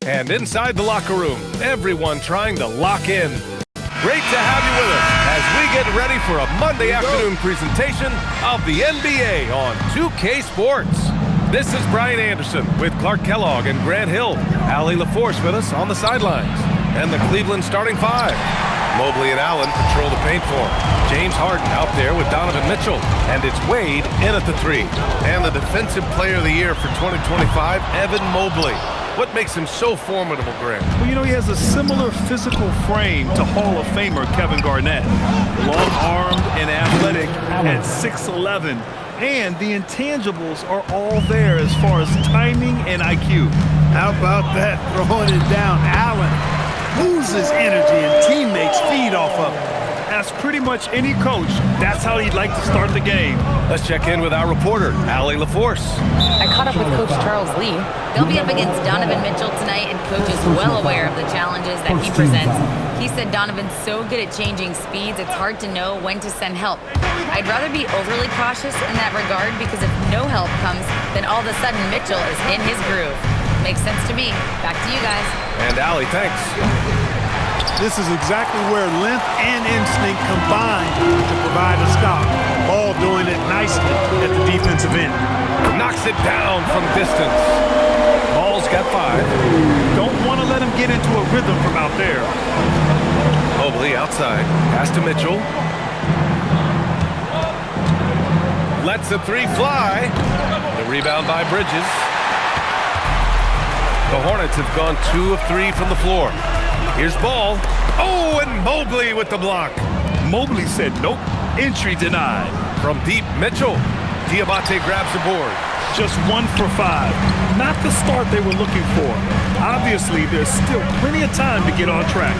And inside the locker room, everyone trying to lock in. Great to have you with us as we get ready for a Monday afternoon presentation of the NBA on 2K Sports. This is Brian Anderson with Clark Kellogg and Grant Hill. Allie LaForce with us on the sidelines. And the Cleveland starting five. Mobley and Allen patrol the paint for him. James Harden out there with Donovan Mitchell. And it's Wade in at the three. And the Defensive Player of the Year for 2025, Evan Mobley. What makes him so formidable, Grant? Well, you know, he has a similar physical frame to Hall of Famer Kevin Garnett. Long-armed and athletic at 6'11". And the intangibles are all there as far as timing and IQ. How about that, throwing it down? Allen loses energy and teammates feed off of it. As pretty much any coach, that's how he'd like to start the game. Let's check in with our reporter, Allie LaForce. I caught up with Coach Charles Lee. They'll be up against Donovan Mitchell tonight, and Coach is well aware of the challenges that he presents. He said Donovan's so good at changing speeds, it's hard to know when to send help. I'd rather be overly cautious in that regard because if no help comes, then all of a sudden Mitchell is in his groove. Makes sense to me. Back to you guys. And Allie, thanks. This is exactly where length and instinct combine to provide a stop. Ball doing it nicely at the defensive end. Knocks it down from distance. Ball's got 5. Don't want to let him get into a rhythm from out there. Mobley outside. Pass to Mitchell. Lets the three fly. The rebound by Bridges. The Hornets have gone 2 of 3 from the floor. Here's Ball. Oh, and Mobley with the block. Mobley said nope. Entry denied. From deep, Mitchell. Diabate grabs the board. Just 1 for 5. Not the start they were looking for. Obviously, there's still plenty of time to get on track.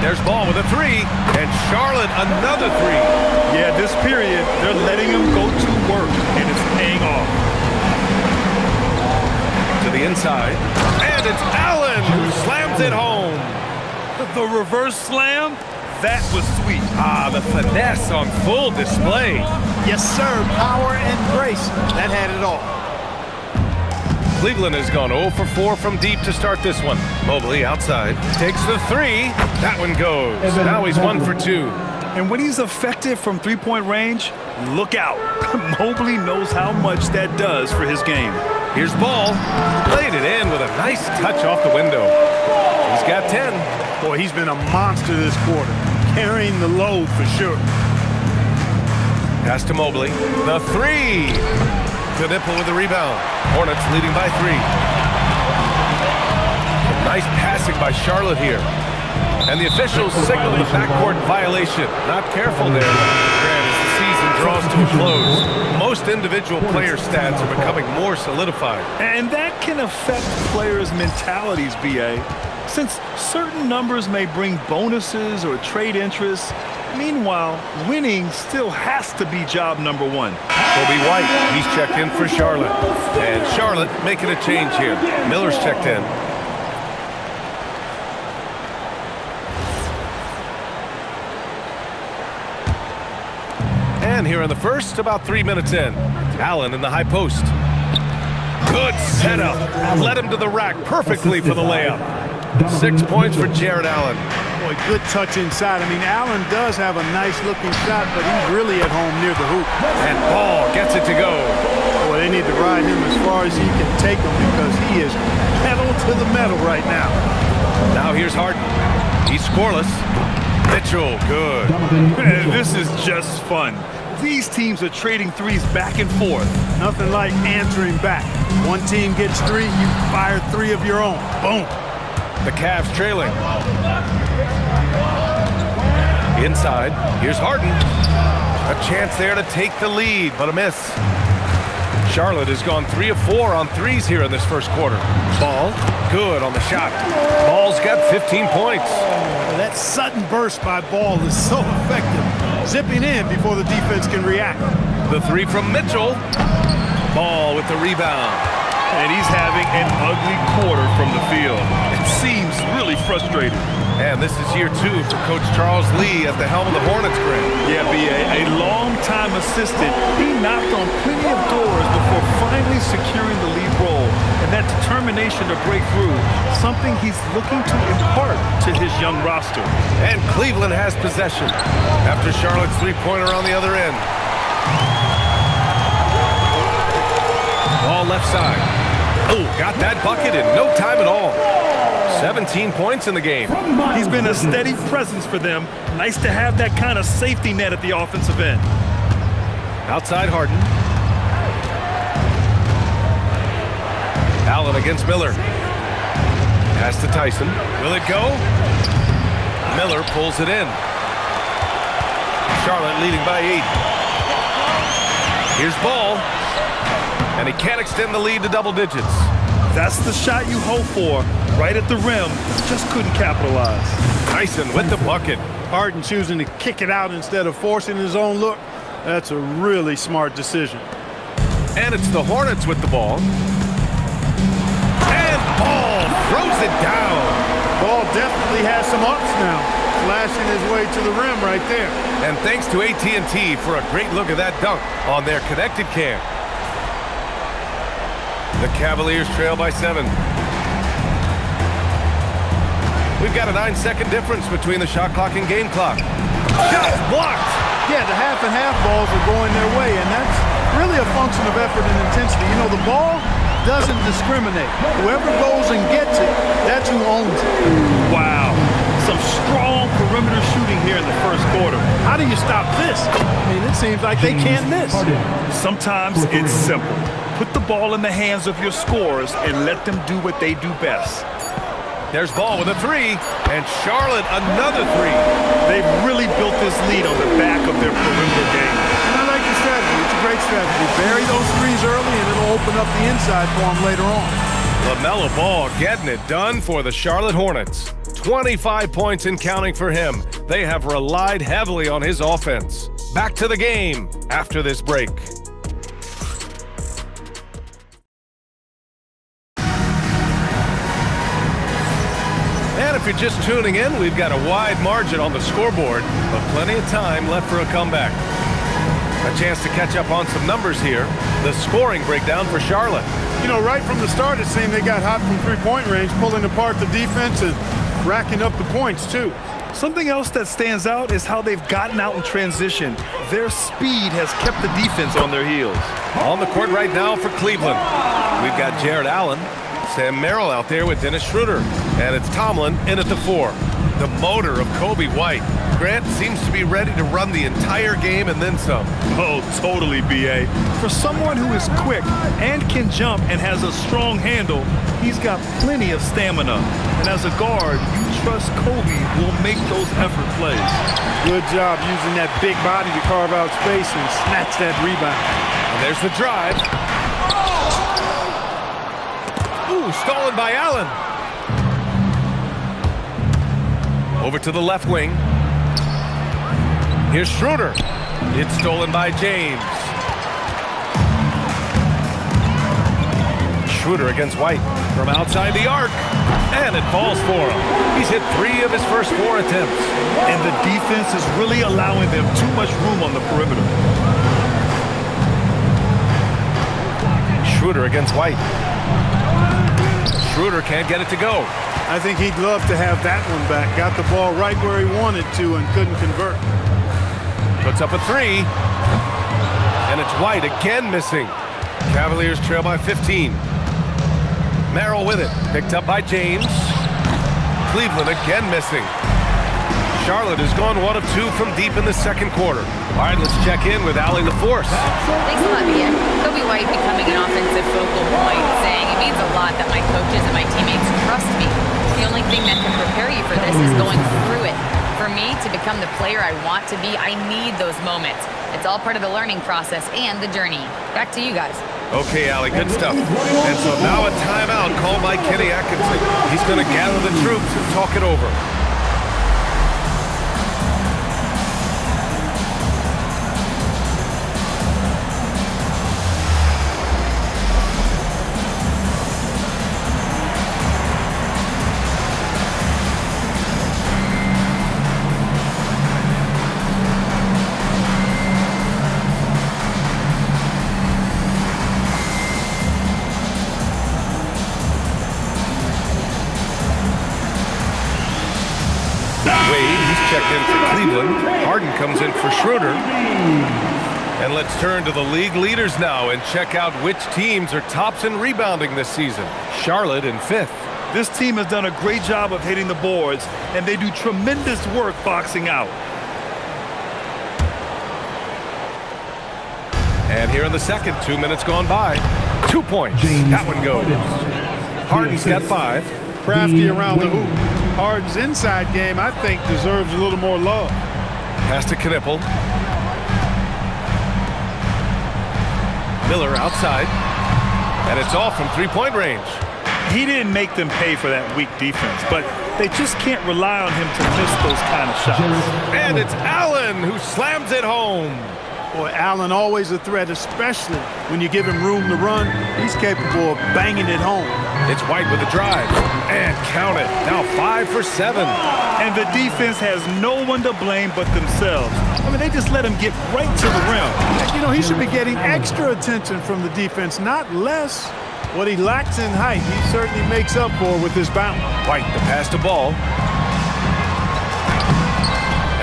There's Ball with a 3. And Charlotte another 3. Yeah, this period, they're letting him go to work, and it's paying off. To the inside. And it's Allen who slams it home. The reverse slam, that was sweet. Ah, the finesse on full display. Yes, sir. Power and grace. That had it all. Cleveland has gone 0 for 4 from deep to start this one. Mobley outside. Takes the 3. That one goes. Now he's 1 for 2. And when he's effective from three-point range, look out. Mobley knows how much that does for his game. Here's Ball. Played it in with a nice touch off the window. He's got 10. Boy, he's been a monster this quarter, carrying the load for sure. Pass to Mobley. The 3. Good nipple with the rebound. Hornets leading by 3. Nice passing by Charlotte here. And the officials signal the backcourt violation. Not careful there, Grant, as the season draws to a close. Most individual player stats are becoming more solidified. And that can affect players' mentalities, B.A., since certain numbers may bring bonuses or trade interests. Meanwhile, winning still has to be job number 1. Kobe White, he's checked in for Charlotte. And Charlotte making a change here. Miller's checked in. And here in the first, about 3 minutes in. Allen in the high post. Good setup. Led him to the rack perfectly for the layup. 6 points for Jared Allen. Boy, good touch inside. I mean, Allen does have a nice-looking shot, but he's really at home near the hoop. And Ball gets it to go. Boy, they need to ride him as far as he can take him because he is pedal to the metal right now. Now here's Harden. He's scoreless. Mitchell, good. Man, this is just fun. These teams are trading threes back and forth. Nothing like answering back. One team gets 3, you fire 3 of your own. Boom. The Cavs trailing. Inside, here's Harden. A chance there to take the lead, but a miss. Charlotte has gone 3 of 4 on threes here in this first quarter. Ball, good on the shot. Ball's got 15 points. That sudden burst by Ball is so effective. Zipping in before the defense can react. The 3 from Mitchell. Ball with the rebound. And he's having an ugly quarter from the field. It seems really frustrating. And this is year 2 for Coach Charles Lee at the helm of the Hornets. Yeah, B.A., a long-time assistant. He knocked on plenty of doors before finally securing the lead role. And that determination determination to break through, something he's looking to impart to his young roster. And Cleveland has possession after Charlotte's three-pointer on the other end. Ball left side. Oh, got that bucket in no time at all. 17 points in the game. He's been a steady presence for them. Nice to have that kind of safety net at the offensive end. Outside Harden. Allen against Miller. Pass to Tyson. Will it go? Miller pulls it in. Charlotte leading by 8. Here's Ball. And he can't extend the lead to double digits. That's the shot you hope for. Right at the rim. Just couldn't capitalize. Tyson with the bucket. Harden choosing to kick it out instead of forcing his own look. That's a really smart decision. And it's the Hornets with the ball. And Ball throws it down. Ball definitely has some ups now. Flashing his way to the rim right there. And thanks to AT&T for a great look at that dunk on their connected cam. The Cavaliers trail by 7. We've got a 9-second difference between the shot clock and game clock. Shots blocked. Yeah, the half and half balls are going their way, and that's really a function of effort and intensity. You know, the ball doesn't discriminate. Whoever goes and gets it, that's who owns it. Wow. Some strong perimeter shooting here in the first quarter. How do you stop this? I mean, it seems like they can't miss. Sometimes it's simple. Put the ball in the hands of your scorers and let them do what they do best. There's Ball with a 3, and Charlotte another 3. They've really built this lead on the back of their perimeter game. And I like the strategy. It's a great strategy. Bury those threes early, and it'll open up the inside for them later on. LaMelo Ball getting it done for the Charlotte Hornets. 25 points and counting for him. They have relied heavily on his offense. Back to the game after this break. And if you're just tuning in, we've got a wide margin on the scoreboard, but plenty of time left for a comeback. A chance to catch up on some numbers here. The scoring breakdown for Charlotte. You know, right from the start, it seemed they got hot from three-point range, pulling apart the defense and racking up the points, too. Something else that stands out is how they've gotten out in transition. Their speed has kept the defense on their heels. On the court right now for Cleveland, we've got Jared Allen, Sam Merrill out there with Dennis Schroeder, and it's Tomlin in at the 4. The motor of Kobe White. Grant seems to be ready to run the entire game and then some. Oh, totally, B.A. For someone who is quick and can jump and has a strong handle, he's got plenty of stamina. And as a guard, you trust Kobe will make those effort plays. Good job using that big body to carve out space and snatch that rebound. And there's the drive. Ooh, stolen by Allen. Over to the left wing. Here's Schroeder. It's stolen by James. Schroeder against White from outside the arc. And it falls for him. He's hit 3 of his first 4 attempts. And the defense is really allowing them too much room on the perimeter. Schroeder against White. Schroeder can't get it to go. I think he'd love to have that one back. Got the ball right where he wanted to and couldn't convert. Puts up a 3. And it's White again missing. Cavaliers trail by 15. Merrill with it. Picked up by James. Cleveland again missing. Charlotte has gone 1 of 2 from deep in the second quarter. All right, let's check in with Allie LaForce. Thanks a lot, Ian. Kobe White becoming an offensive focal point, saying it means a lot that my coaches and my teammates trust me. The only thing that can prepare you for this is going through it. For me to become the player I want to be, I need those moments. It's all part of the learning process and the journey. Back to you guys. Okay, Allie, good stuff. And so now a timeout called by Kenny Atkinson. He's going to gather the troops and talk it over. Wade, he's checked in for Cleveland. Harden comes in for Schroeder. And let's turn to the league leaders now and check out which teams are tops in rebounding this season. Charlotte in 5th. This team has done a great job of hitting the boards, and they do tremendous work boxing out. And here in the second, 2 minutes gone by. 2 points. That one goes. Harden's got 5. Crafty around the hoop. Harden's inside game, I think, deserves a little more love. Pass to Knipple. Miller outside. And it's off from three-point range. He didn't make them pay for that weak defense, but they just can't rely on him to miss those kind of shots. And it's Allen who slams it home. Boy, Allen always a threat, especially when you give him room to run. He's capable of banging it home. It's White with the drive. And count it. Now 5 for 7. And the defense has no one to blame but themselves. I mean, they just let him get right to the rim. You know, he should be getting extra attention from the defense, not less. What he lacks in height, he certainly makes up for with his bounce. White, the pass to Ball.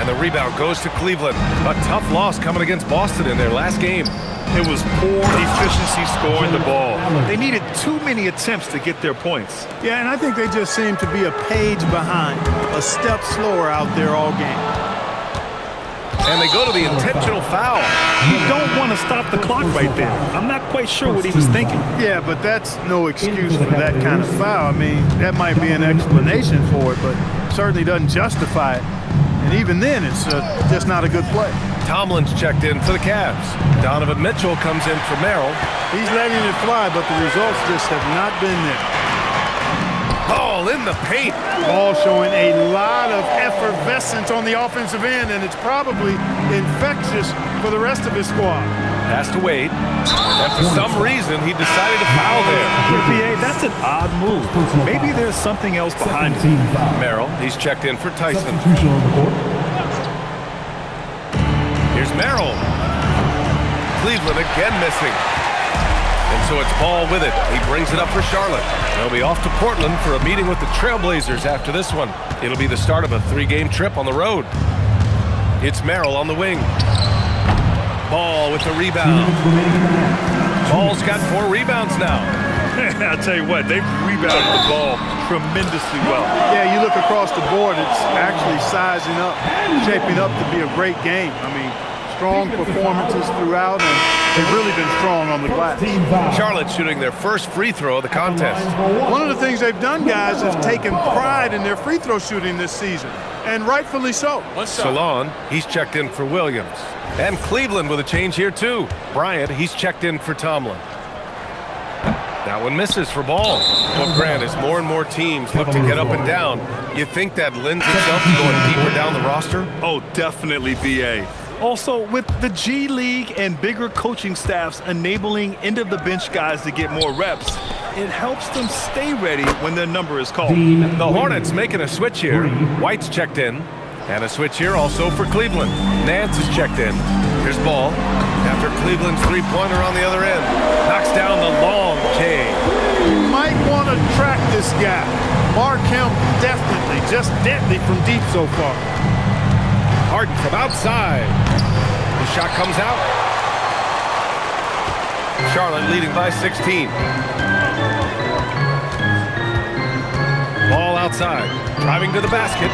And the rebound goes to Cleveland. A tough loss coming against Boston in their last game. It was poor efficiency scoring the ball. They needed too many attempts to get their points. Yeah, and I think they just seem to be a page behind, a step slower out there all game. And they go to the intentional foul. You don't want to stop the clock right there. I'm not quite sure what he was thinking. Yeah, but that's no excuse for that kind of foul. I mean, that might be an explanation for it, but certainly doesn't justify it. And even then, it's just not a good play. Tomlin's checked in for the Cavs. Donovan Mitchell comes in for Merrill. He's letting it fly, but the results just have not been there. Ball in the paint. Ball showing a lot of effervescence on the offensive end, and it's probably infectious for the rest of his squad. Pass to Wade. And for some reason, he decided to foul there. PA, that's an odd move. Maybe there's something else behind it. Merrill, he's checked in for Tyson. Here's Merrill. Cleveland again missing. And so it's Ball with it. He brings it up for Charlotte. They'll be off to Portland for a meeting with the Trailblazers after this one. It'll be the start of a 3-game trip on the road. It's Merrill on the wing. Ball with the rebound. Ball's got 4 rebounds now. I'll tell you what, they've rebounded the ball tremendously well. Yeah, you look across the board, it's actually sizing up, shaping up to be a great game. I mean, strong performances throughout, and they've really been strong on the glass. Charlotte shooting their first free throw of the contest. One of the things they've done, guys, is taken pride in their free throw shooting this season, and rightfully so. Salon, he's checked in for Williams. And Cleveland with a change here, too. Bryant, he's checked in for Tomlin. That one misses for Ball. Well, Grant, as more and more teams look to get up and down, you think that lends itself to going deeper down the roster? Oh, definitely, BA. Also, with the G League and bigger coaching staffs enabling end-of-the-bench guys to get more reps, it helps them stay ready when their number is called. The Hornets making a switch here. White's checked in. And a switch here also for Cleveland. Nance is checked in. Here's Ball. After Cleveland's three-pointer on the other end. Knocks down the long K. You might want to track this guy. Mark him definitely, just deadly from deep so far. Harden from outside. The shot comes out. Charlotte leading by 16. Ball outside. Driving to the basket.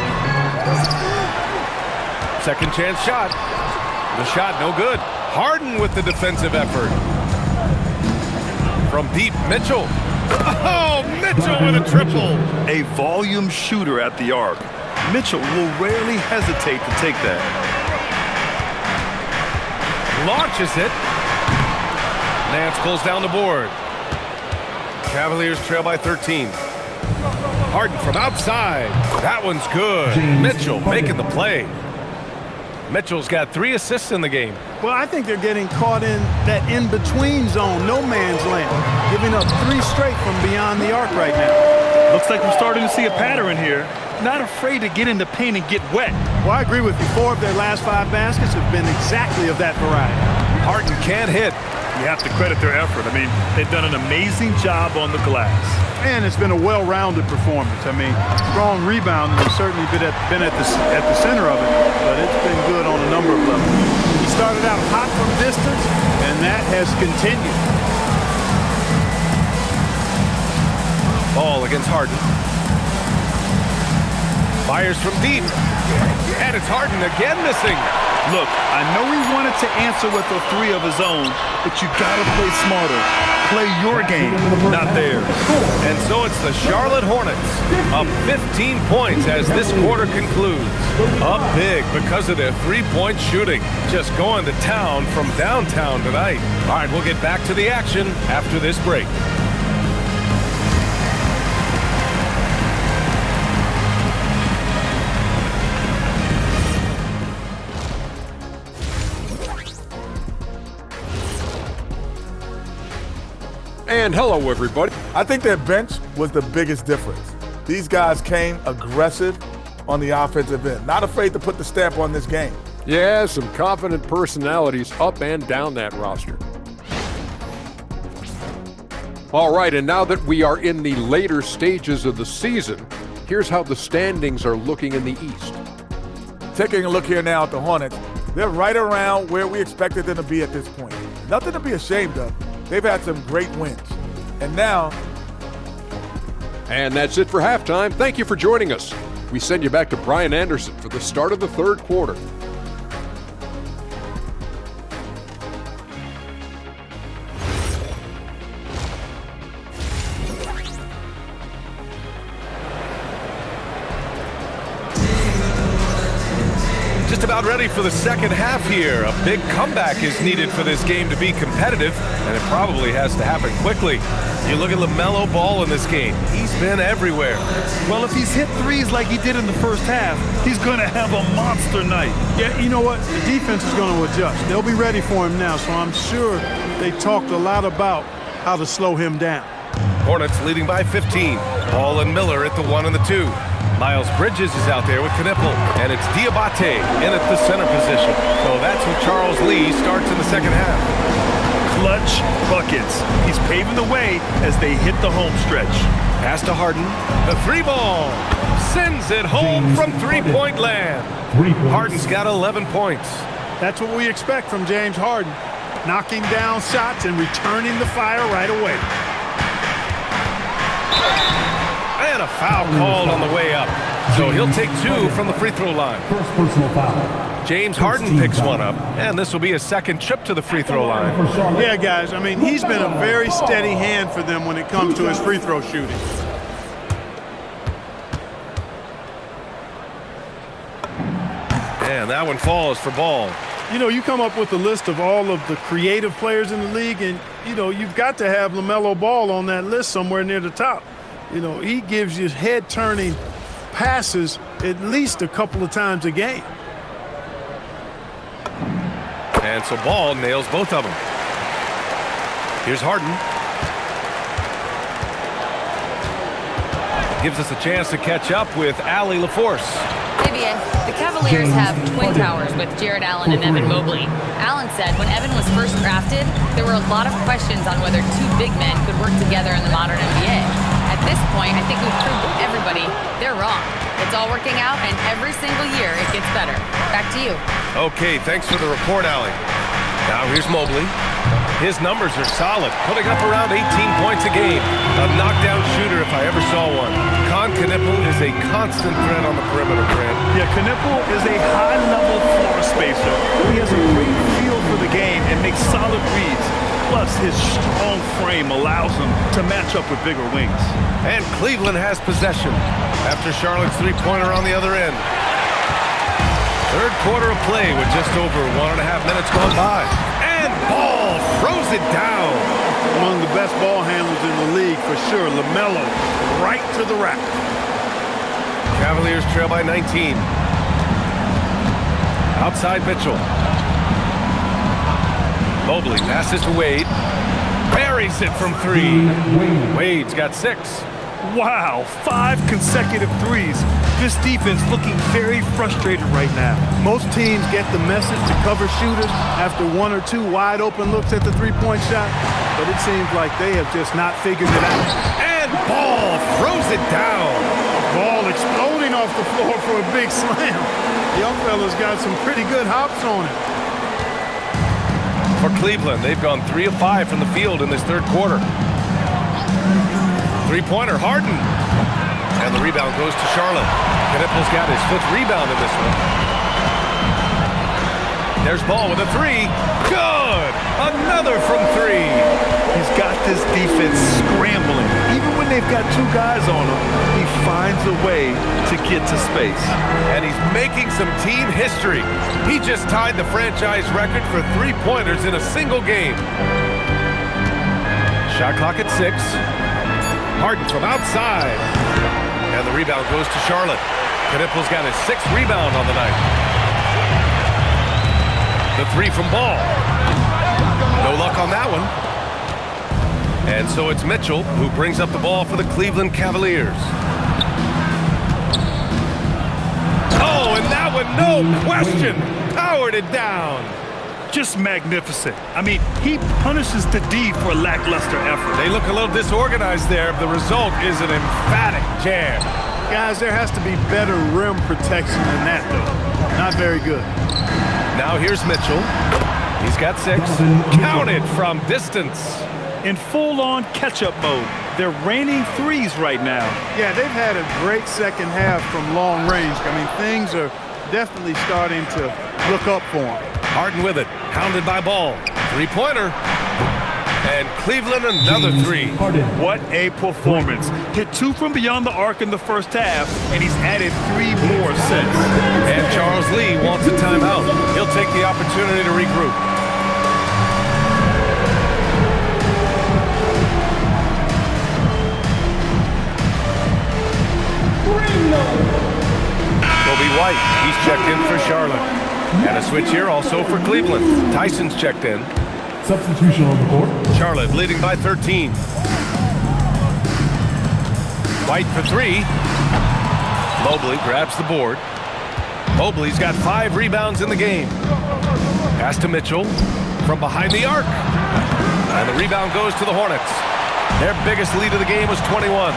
Second chance shot. The shot no good. Harden with the defensive effort. From deep, Mitchell. Oh, Mitchell with a triple. A volume shooter at the arc. Mitchell will rarely hesitate to take that. Launches it. Nance pulls down the board. Cavaliers trail by 13. Harden from outside. That one's good. Mitchell making the play. Mitchell's got 3 assists in the game. Well, I think they're getting caught in that in-between zone, no man's land, giving up 3 straight from beyond the arc right now. Looks like we're starting to see a pattern here. Not afraid to get in the paint and get wet. Well, I agree with you. 4 of their last 5 baskets have been exactly of that variety. Harden can't hit. You have to credit their effort. I mean, they've done an amazing job on the glass. And it's been a well-rounded performance. I mean, strong rebounding has certainly been at the center of it, but it's been good on a number of levels. He started out hot from distance, and that has continued. Ball against Harden. Fires from deep. And it's Harden again missing. Look, I know he wanted to answer with a three of his own, but you gotta play smarter. Play your game, not theirs. And so it's the Charlotte Hornets up 15 points as this quarter concludes. Up big because of their three-point shooting. Just going to town from downtown tonight. All right, we'll get back to the action after this break. And hello, everybody. I think their bench was the biggest difference. These guys came aggressive on the offensive end, not afraid to put the stamp on this game. Yeah, some confident personalities up and down that roster. All right, and now that we are in the later stages of the season, here's how the standings are looking in the East. Taking a look here now at the Hornets, they're right around where we expected them to be at this point. Nothing to be ashamed of. They've had some great wins. And now... And that's it for halftime. Thank you for joining us. We send you back to Brian Anderson for the start of the third quarter. Just about ready for the second half here. A big comeback is needed for this game to be competitive, and it probably has to happen quickly. You look at LaMelo Ball in this game. He's been everywhere. Well, if he's hit threes like he did in the first half, he's going to have a monster night. Yeah, you know what? The defense is going to adjust. They'll be ready for him now, so I'm sure they talked a lot about how to slow him down. Hornets leading by 15. Ball and Miller at the 1 and the 2. Miles Bridges is out there with Knipple, and it's Diabate in at the center position. So that's who Charles Lee starts in the second half. Clutch buckets. He's paving the way as they hit the home stretch. Pass to Harden. The three ball. Sends it home from three-point land. Harden's got 11 points. That's what we expect from James Harden. Knocking down shots and returning the fire right away. And a foul called on the way up. So he'll take 2 from the free throw line. First personal foul. James Harden picks one up, and this will be a second trip to the free throw line. Yeah, guys, I mean, he's been a very steady hand for them when it comes to his free throw shooting. And that one falls for Ball. You know, you come up with a list of all of the creative players in the league, and, you know, you've got to have LaMelo Ball on that list somewhere near the top. You know, he gives you head-turning passes at least a couple of times a game. And so Ball nails both of them. Here's Harden. Gives us a chance to catch up with Allie LaForce. Vivian, the Cavaliers have twin towers with Jared Allen and Evan Mobley. Allen said when Evan was first drafted, there were a lot of questions on whether two big men could work together in the modern NBA. At this point, I think we've proved to everybody they're wrong. It's all working out, and every single year it gets better. Back to you. Okay, thanks for the report, Allie. Now here's Mobley. His numbers are solid, putting up around 18 points a game. A knockdown shooter if I ever saw one. Knipple is a constant threat on the perimeter, Grant. Yeah, Knipple is a high-level floor spacer. He has a great feel for the game and makes solid reads. Plus, his strong frame allows him to match up with bigger wings. And Cleveland has possession after Charlotte's three-pointer on the other end. Third quarter of play with just over 1.5 minutes gone by. And Ball throws it down. Among the best ball handlers in the league for sure. LaMelo right to the rack. Cavaliers trail by 19. Outside Mitchell. Mobley passes to Wade. Buries it from 3. Wade's got 6. Wow, 5 consecutive threes. This defense looking very frustrated right now. Most teams get the message to cover shooters after 1 or 2 wide open looks at the three-point shot, but it seems like they have just not figured it out. And Ball throws it down. Ball exploding off the floor for a big slam. Young fella's got some pretty good hops on it. For Cleveland, they've gone 3 of 5 from the field in this third quarter. Three-pointer, Harden. And the rebound goes to Charlotte. Knippel's got his 5th rebound in this one. There's Ball with a 3. Good! Another from 3. He's got this defense scrambling. Even when they've got 2 guys on him, he finds a way to get to space. And he's making some team history. He just tied the franchise record for three-pointers in a single game. Shot clock at 6. Harden from outside. And the rebound goes to Charlotte. Knippel's got his 6th rebound on the night. The 3 from Ball. No luck on that one. And so it's Mitchell who brings up the ball for the Cleveland Cavaliers. Oh, and that one, no question, powered it down. Just magnificent. I mean, he punishes the D for lackluster effort. They look a little disorganized there. The result is an emphatic jam. Guys, there has to be better rim protection than that, though. Not very good. Now here's Mitchell. He's got 6. Counted from distance. In full-on catch-up mode. They're raining threes right now. Yeah, they've had a great second half from long range. I mean, things are definitely starting to look up for them. Harden with it. Hounded by Ball. Three-pointer. And Cleveland another 3. What a performance. Hit 2 from beyond the arc in the first half, and he's added 3 more since. And Charles Lee wants a timeout. He'll take the opportunity to regroup. Kobe White, he's checked in for Charlotte. And a switch here also for Cleveland. Tyson's checked in. Substitution on the board. Charlotte leading by 13. White for 3. Mobley grabs the board. Mobley's got 5 rebounds in the game. Pass to Mitchell from behind the arc. And the rebound goes to the Hornets. Their biggest lead of the game was 21.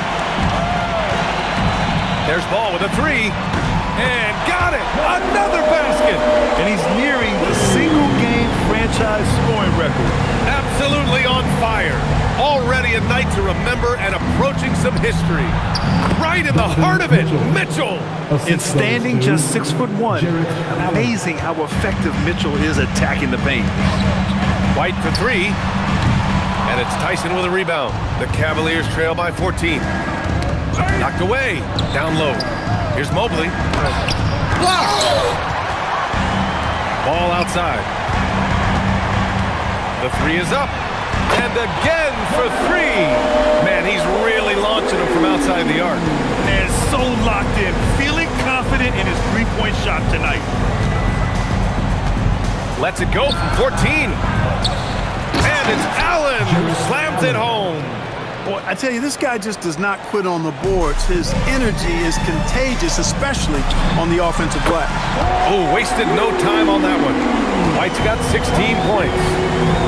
There's Ball with a 3. And got it! Another basket! And he's nearing the single-game franchise scoring record. Absolutely on fire. Already a night to remember and approaching some history. Right in the heart of it, Mitchell! And standing just 6'1", amazing how effective Mitchell is attacking the paint. White for 3. And it's Tyson with a rebound. The Cavaliers trail by 14. Knocked away. Down low. Here's Mobley. Blocked! Ball outside. The 3 is up. And again for 3. Man, he's really launching them from outside the arc. And so locked in, feeling confident in his three-point shot tonight. Lets it go from 14. And it's Allen who slams it home. Boy, I tell you, this guy just does not quit on the boards. His energy is contagious, especially on the offensive glass. Oh, wasted no time on that one. White's got 16 points.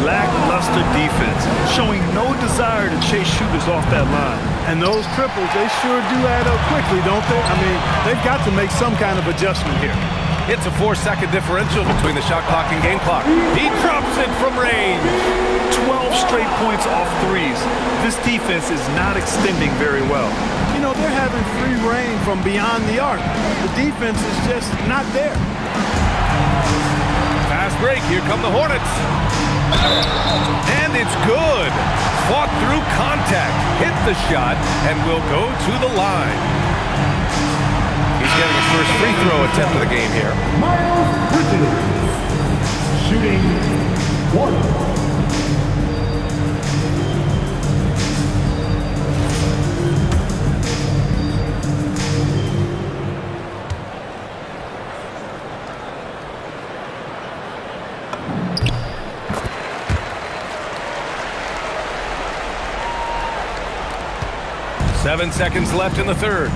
Lackluster defense, showing no desire to chase shooters off that line. And those triples, they sure do add up quickly, don't they? I mean, they've got to make some kind of adjustment here. It's a 4-second differential between the shot clock and game clock. He drops it from range. 12 straight points off threes. This defense is not extending very well. You know, they're having free reign from beyond the arc. The defense is just not there. Fast break. Here come the Hornets. And it's good. Fought through contact. Hit the shot and will go to the line. He's getting his first free throw attempt of the game here. Miles Bridges, shooting 1. 7 seconds left in the third.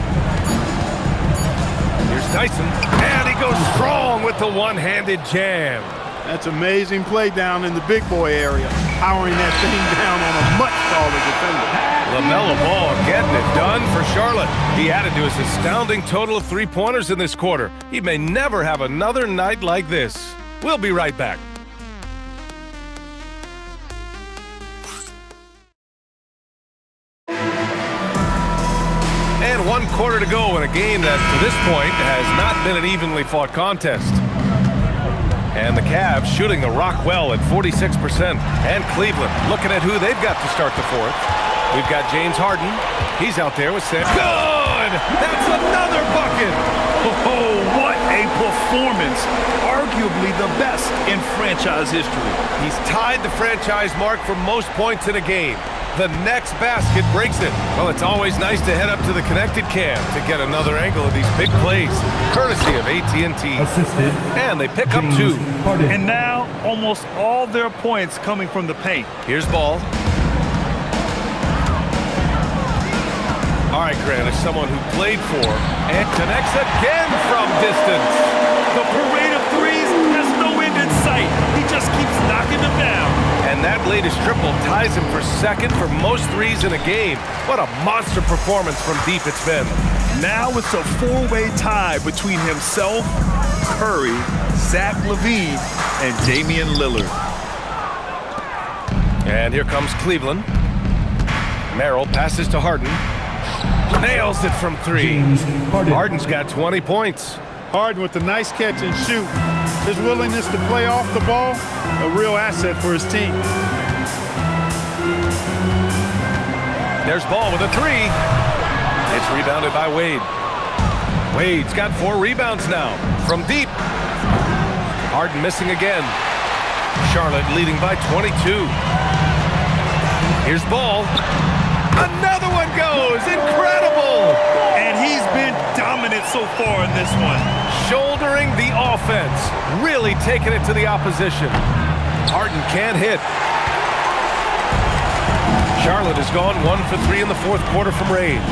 Here's Tyson, and he goes strong with the one-handed jam. That's amazing play down in the big boy area, powering that thing down on a much taller defender. LaMelo Ball getting it done for Charlotte. He added to his astounding total of three-pointers in this quarter. He may never have another night like this. We'll be right back. And 1 quarter to go in a game that, to this point, has not been an evenly fought contest. And the Cavs shooting the rock well at 46%. And Cleveland looking at who they've got to start the fourth. We've got James Harden. He's out there with Sam. Good! That's another bucket! Oh, what a performance. Arguably the best in franchise history. He's tied the franchise mark for most points in a game. The next basket breaks it. Well, it's always nice to head up to the connected cam to get another angle of these big plays, courtesy of AT&T. Assisted. And they pick up 2. Harden. And now almost all their points coming from the paint. Here's Ball. All right, Grant, as someone who played for and connects again from distance. The parade of threes has no end in sight. He just keeps knocking them down. And that latest triple ties him for second for most threes in a game. What a monster performance from deep it's been. Now it's a 4-way tie between himself, Curry, Zach LaVine, and Damian Lillard. And here comes Cleveland. Merrill passes to Harden. Nails it from 3. James Harden. Harden's got 20 points. Harden with the nice catch and shoot. His willingness to play off the ball, a real asset for his team. There's Ball with a 3. It's rebounded by Wade. Wade's got 4 rebounds now from deep. Harden missing again. Charlotte leading by 22. Here's Ball. Another one goes. Incredible. And he's been dominant so far in this one. Shouldering the offense. Really taking it to the opposition. Harden can't hit. Charlotte has gone 1 for 3 in the fourth quarter from range.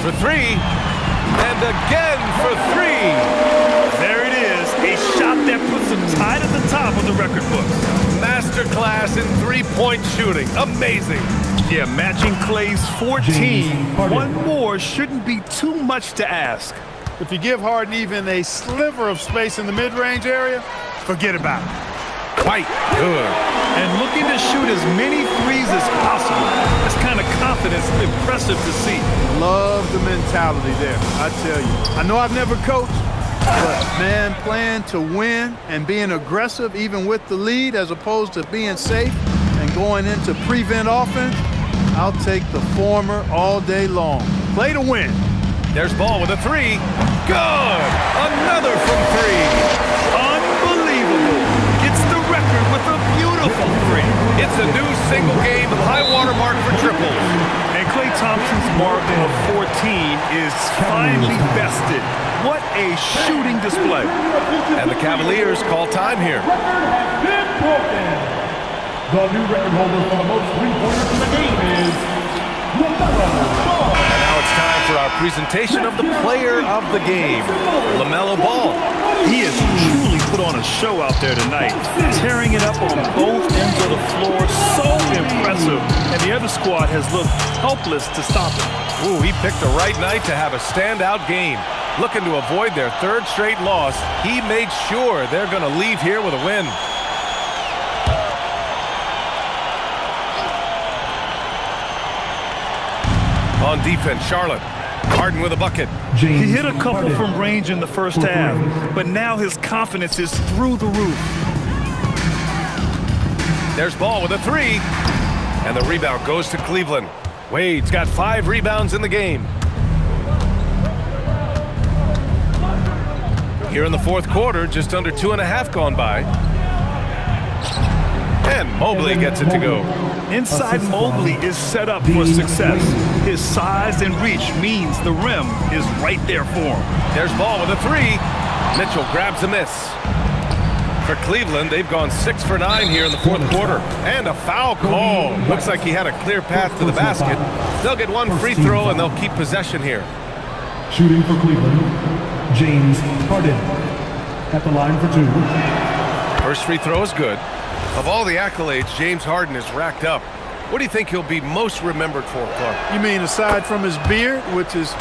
For 3. And again for 3. There it is. A shot that puts him tied at the top of the record books. Masterclass in three-point shooting. Amazing. Yeah, matching Clay's 14. James Harden. One more shouldn't be too much to ask. If you give Harden even a sliver of space in the mid-range area, forget about it. White. Good. And looking to shoot as many threes as possible. This kind of confidence is impressive to see. Love the mentality there, I tell you. I know I've never coached, but, man, playing to win and being aggressive even with the lead as opposed to being safe and going into prevent offense, I'll take the former all day long. Play to win. There's Ball with a 3. Good. Another from 3. Unbelievable. Gets the record with a beautiful 3. It's a new single-game high-water mark for triples. And Klay Thompson's mark of 14 is finally bested. What a shooting display. And the Cavaliers call time here. Been broken. The new record holder for the most three-pointers in the game is LaMelo Ball. And now it's time for our presentation of the player of the game, LaMelo Ball. He has truly put on a show out there tonight, tearing it up on both ends of the floor. So impressive. And the other squad has looked helpless to stop him. Ooh, he picked the right night to have a standout game. Looking to avoid their 3rd straight loss, he made sure they're going to leave here with a win. On defense, Charlotte. Harden with a bucket. James He hit a couple Harden. from range in the first half, but now his confidence is through the roof. There's Ball with a 3. And the rebound goes to Cleveland. Wade's got 5 rebounds in the game. Here in the fourth quarter, just under 2.5 gone by. And Mobley gets it to go. Inside Mobley is set up for success. His size and reach means the rim is right there for him. There's Ball with a 3. Mitchell grabs a miss. For Cleveland, they've gone 6 for 9 here in the fourth quarter. And a foul call. Looks like he had a clear path to the basket. They'll get one free throw, and they'll keep possession here. Shooting for Cleveland, James Harden. At the line for 2. First free throw is good. Of all the accolades James Harden has racked up, what do you think he'll be most remembered for, Clark? You mean aside from his beard, which is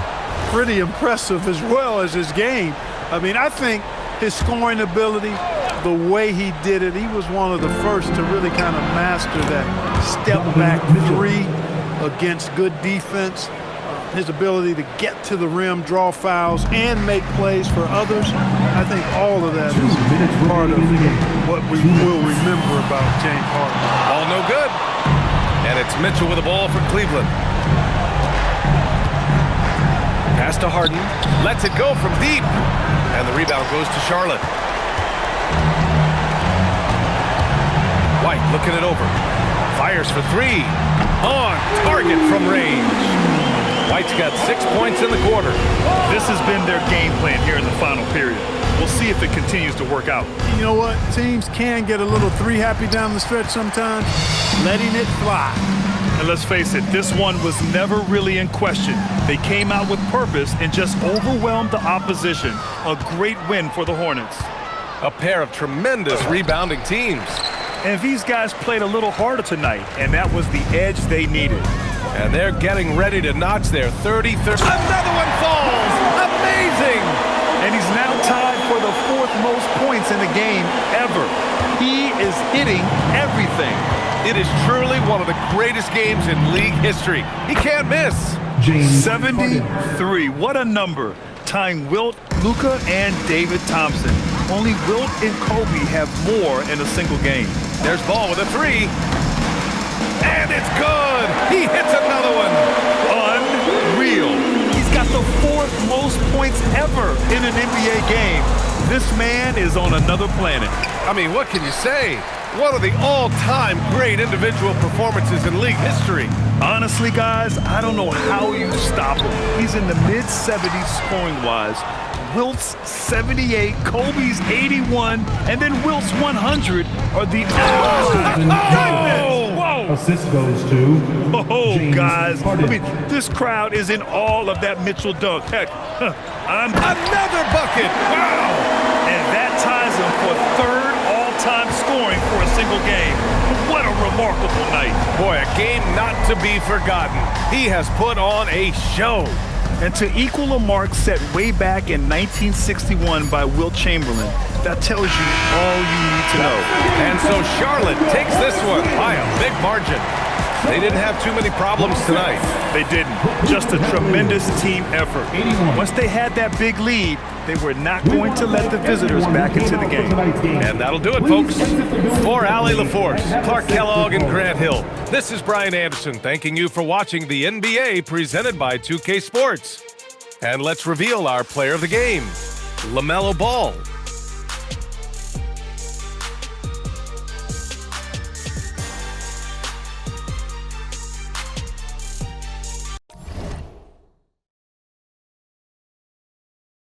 pretty impressive, as well as his game? I mean, I think his scoring ability, the way he did it, he was one of the first to really kind of master that step-back three against good defense. His ability to get to the rim, draw fouls, and make plays for others. I think all of that is part of what we will remember about James Harden. All no good. And it's Mitchell with the ball for Cleveland. Pass to Harden. Lets it go from deep. And the rebound goes to Charlotte. White looking it over. Fires for 3. On target from range. White's got 6 points in the quarter. This has been their game plan here in the final period. We'll see if it continues to work out. You know what? Teams can get a little three-happy down the stretch sometimes, letting it fly. And let's face it, this one was never really in question. They came out with purpose and just overwhelmed the opposition. A great win for the Hornets. A pair of tremendous rebounding teams. And these guys played a little harder tonight, and that was the edge they needed. And they're getting ready to notch their 30-30. Another one falls! Amazing! And he's now tied for the 4th most points in the game ever. He is hitting everything. It is truly one of the greatest games in league history. He can't miss. 73. What a number. Tying Wilt, Luka, and David Thompson. Only Wilt and Kobe have more in a single game. There's Ball with a 3. And it's good! He hits another one! Unreal. He's got the 4th most points ever in an NBA game. This man is on another planet. I mean, what can you say? One of the all-time great individual performances in league history. Honestly, guys, I don't know how you stop him. He's in the mid-70s scoring-wise. Wilt's 78, Kobe's 81, and then Wilt's 100 are the... Assist goes to James guys. Harden. I mean, this crowd is in all of that Mitchell dunk. Heck, Another bucket! Wow! And that ties him for 3rd all-time scoring for a single game. What a remarkable night. Boy, a game not to be forgotten. He has put on a show. And to equal a mark set way back in 1961 by Wilt Chamberlain, that tells you all you need to know. And so Charlotte takes this one by a big margin. They didn't have too many problems tonight. They didn't. Just a tremendous team effort. Once they had that big lead, they were not going to let the visitors back into the game. And that'll do it, folks. For Allie LaForce, Clark Kellogg, and Grant Hill, this is Brian Anderson thanking you for watching the NBA presented by 2K Sports. And let's reveal our player of the game, LaMelo Ball.